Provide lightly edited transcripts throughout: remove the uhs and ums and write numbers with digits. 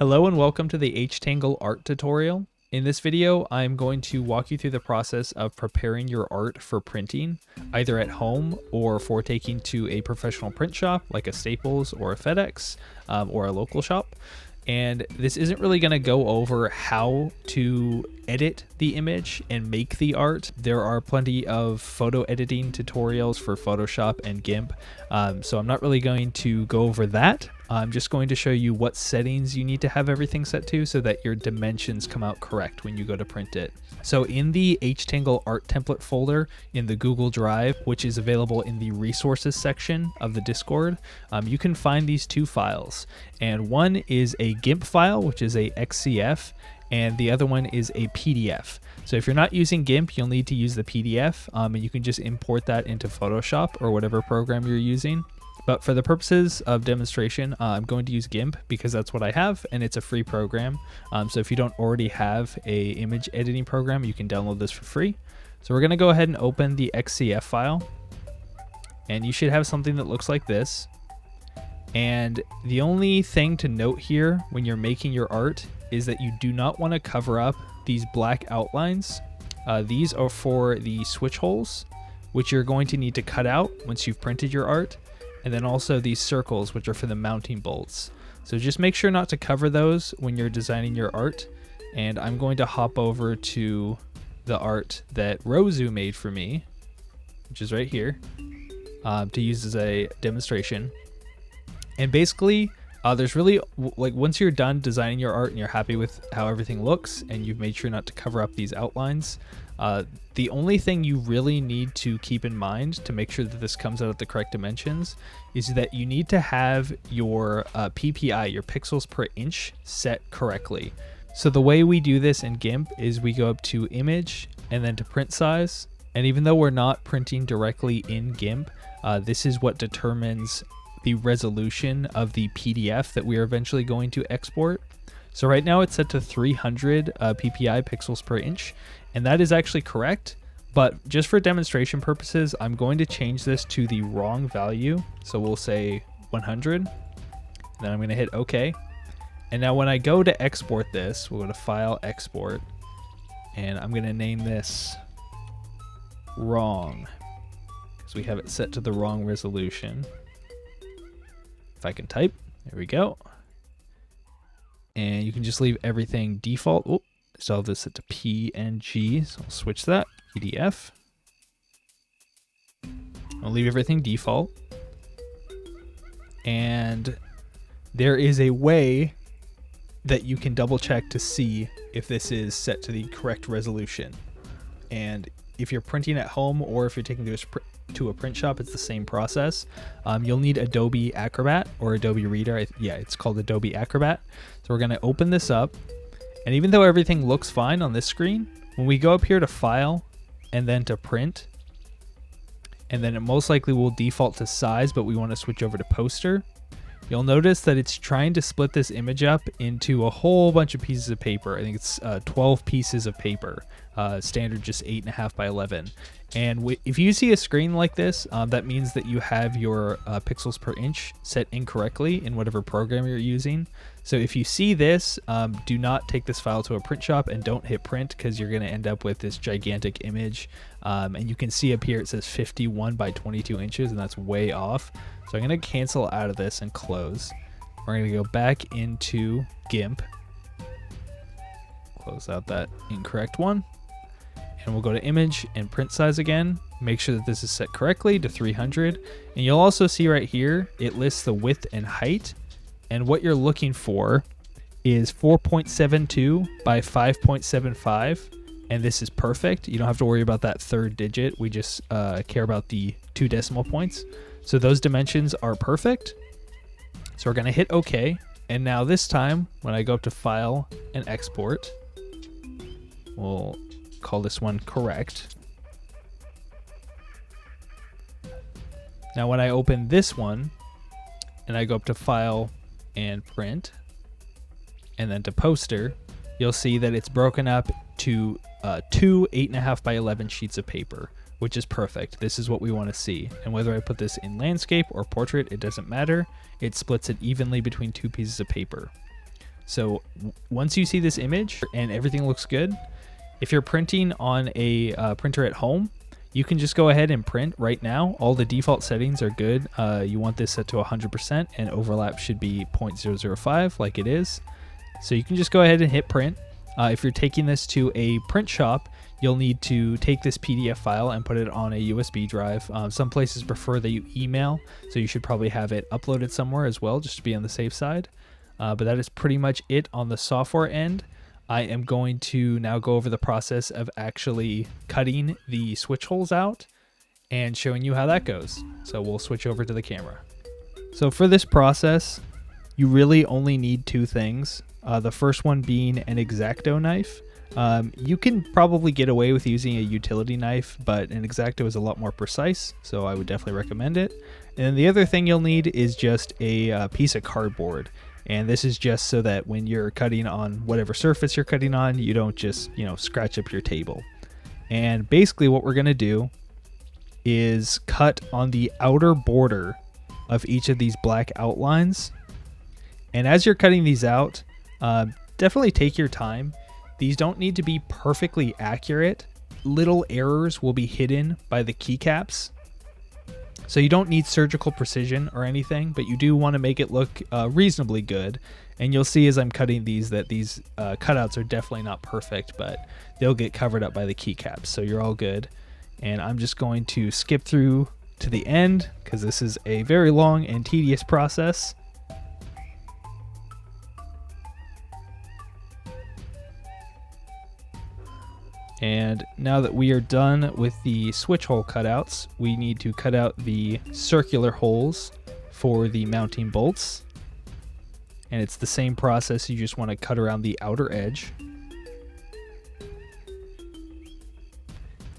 Hello and welcome to the HTangl art tutorial. In this video, I'm going to walk you through the process of preparing your art for printing, either at home or for taking to a professional print shop like a Staples or a FedEx or a local shop. And this isn't really going to go over how to edit the image and make the art. There are plenty of photo editing tutorials for Photoshop and GIMP, so I'm not really going to go over that. I'm just going to show you what settings you need to have everything set to so that your dimensions come out correct when you go to print it. So in the HTangl art template folder in the Google Drive, which is available in the resources section of the Discord, you can find these two files. And one is a GIMP file, which is a XCF, and the other one is a PDF. So if you're not using GIMP, you'll need to use the PDF, and you can just import that into Photoshop or whatever program you're using. But for the purposes of demonstration, I'm going to use GIMP because that's what I have and it's a free program. So if you don't already have a image editing program, you can download this for free. So we're going to go ahead and open the XCF file, and you should have something that looks like this. And the only thing to note here when you're making your art is that you do not want to cover up these black outlines. These are for the switch holes, which you're going to need to cut out once you've printed your art. And then also these circles, which are for the mounting bolts. So just make sure not to cover those when you're designing your art. And I'm going to hop over to the art that Rozu made for me, which is right here, to use as a demonstration. And basically, there's really, like, once you're done designing your art and you're happy with how everything looks and you've made sure not to cover up these outlines, the only thing you really need to keep in mind to make sure that this comes out at the correct dimensions is that you need to have your PPI, your pixels per inch, set correctly. So the way we do this in GIMP is we go up to image and then to print size. And even though we're not printing directly in GIMP, this is what determines the resolution of the PDF that we are eventually going to export. So right now it's set to 300 PPI, pixels per inch, and that is actually correct. But just for demonstration purposes, I'm going to change this to the wrong value. So we'll say 100, then I'm going to hit OK. And now when I go to export this, we'll go to File, Export, and I'm going to name this Wrong because we have it set to the wrong resolution. If I can type, there we go. And you can just leave everything default. Oh, still have this set to PNG, so I'll switch that, PDF. I'll leave everything default. And there is a way that you can double check to see if this is set to the correct resolution. And if you're printing at home or if you're taking to a print shop, it's the same process. You'll need Adobe Acrobat or Adobe Reader. Yeah, it's called Adobe Acrobat. So we're going to open this up. And even though everything looks fine on this screen, when we go up here to File and then to Print, and then it most likely will default to size, but we want to switch over to Poster, you'll notice that it's trying to split this image up into a whole bunch of pieces of paper. I think it's 12 pieces of paper, standard just 8.5 by 11. And if you see a screen like this, that means that you have your pixels per inch set incorrectly in whatever program you're using. So if you see this, do not take this file to a print shop and don't hit print because you're going to end up with this gigantic image. And you can see up here it says 51 by 22 inches, and that's way off. So I'm going to cancel out of this and close. We're going to go back into GIMP. Close out that incorrect one. And we'll go to image and print size again. Make sure that this is set correctly to 300. And you'll also see right here, it lists the width and height. And what you're looking for is 4.72 by 5.75. And this is perfect. You don't have to worry about that third digit. We just care about the 2 decimal points. So those dimensions are perfect. So we're going to hit OK. And now this time, when I go up to File and Export, we'll call this one correct. Now when I open this one and I go up to File and Print and then to Poster, you'll see that it's broken up to 2 8.5 by 11 sheets of paper, which is perfect. This is what we want to see. And whether I put this in landscape or portrait, it doesn't matter. It splits it evenly between 2 pieces of paper. So once you see this image and everything looks good, if you're printing on a printer at home, you can just go ahead and print right now. All the default settings are good. You want this set to 100% and overlap should be 0.005 like it is. So you can just go ahead and hit print. If you're taking this to a print shop, you'll need to take this PDF file and put it on a USB drive. Some places prefer that you email, so you should probably have it uploaded somewhere as well, just to be on the safe side. But that is pretty much it on the software end. I am going to now go over the process of actually cutting the switch holes out and showing you how that goes. So we'll switch over to the camera. So for this process, you really only need two things. The first one being an X-Acto knife. You can probably get away with using a utility knife, but an X-Acto is a lot more precise, so I would definitely recommend it. And then the other thing you'll need is just a piece of cardboard. And this is just so that when you're cutting on whatever surface you're cutting on, you don't just, scratch up your table. And basically what we're going to do is cut on the outer border of each of these black outlines. And as you're cutting these out, definitely take your time. These don't need to be perfectly accurate. Little errors will be hidden by the keycaps. So you don't need surgical precision or anything, but you do want to make it look reasonably good. And you'll see as I'm cutting these that these cutouts are definitely not perfect, but they'll get covered up by the keycaps. So you're all good. And I'm just going to skip through to the end because this is a very long and tedious process. And now that we are done with the switch hole cutouts, we need to cut out the circular holes for the mounting bolts. And it's the same process, you just want to cut around the outer edge.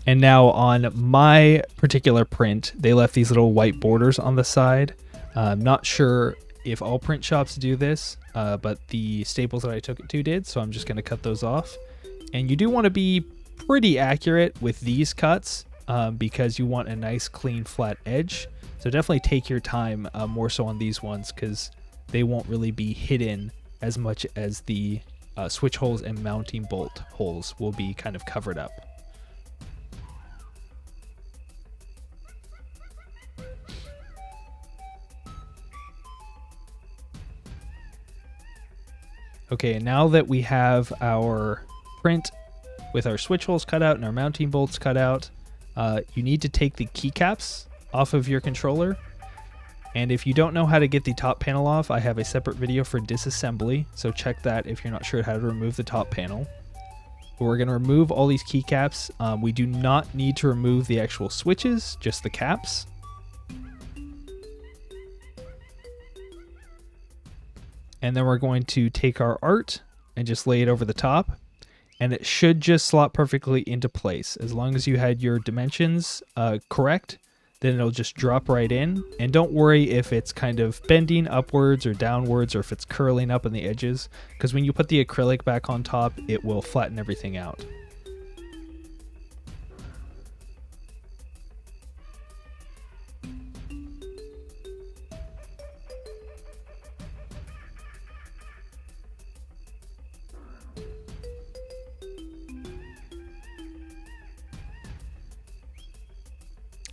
And now on my particular print, they left these little white borders on the side. I'm not sure if all print shops do this, but the Staples that I took it to did, so I'm just going to cut those off. And you do want to be pretty accurate with these cuts because you want a nice clean flat edge. So definitely take your time more so on these ones because they won't really be hidden as much as the switch holes and mounting bolt holes will be kind of covered up. Okay, now that we have our print with our switch holes cut out and our mounting bolts cut out, you need to take the keycaps off of your controller. And if you don't know how to get the top panel off, I have a separate video for disassembly, so check that if you're not sure how to remove the top panel. But we're going to remove all these keycaps. We do not need to remove the actual switches, just the caps. And then we're going to take our art and just lay it over the top. And it should just slot perfectly into place. As long as you had your dimensions correct, then it'll just drop right in. And don't worry if it's kind of bending upwards or downwards or if it's curling up on the edges, because when you put the acrylic back on top, it will flatten everything out.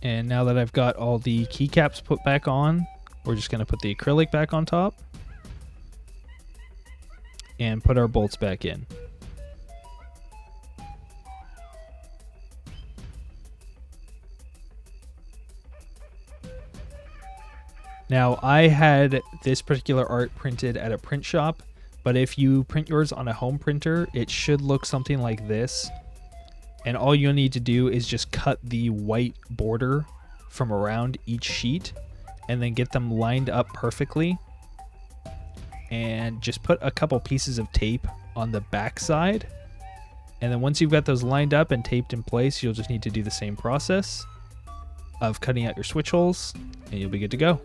And now that I've got all the keycaps put back on, we're just going to put the acrylic back on top and put our bolts back in. Now, I had this particular art printed at a print shop, but if you print yours on a home printer, it should look something like this. And all you'll need to do is just cut the white border from around each sheet and then get them lined up perfectly. And just put a couple pieces of tape on the back side. And then once you've got those lined up and taped in place, you'll just need to do the same process of cutting out your switch holes and you'll be good to go.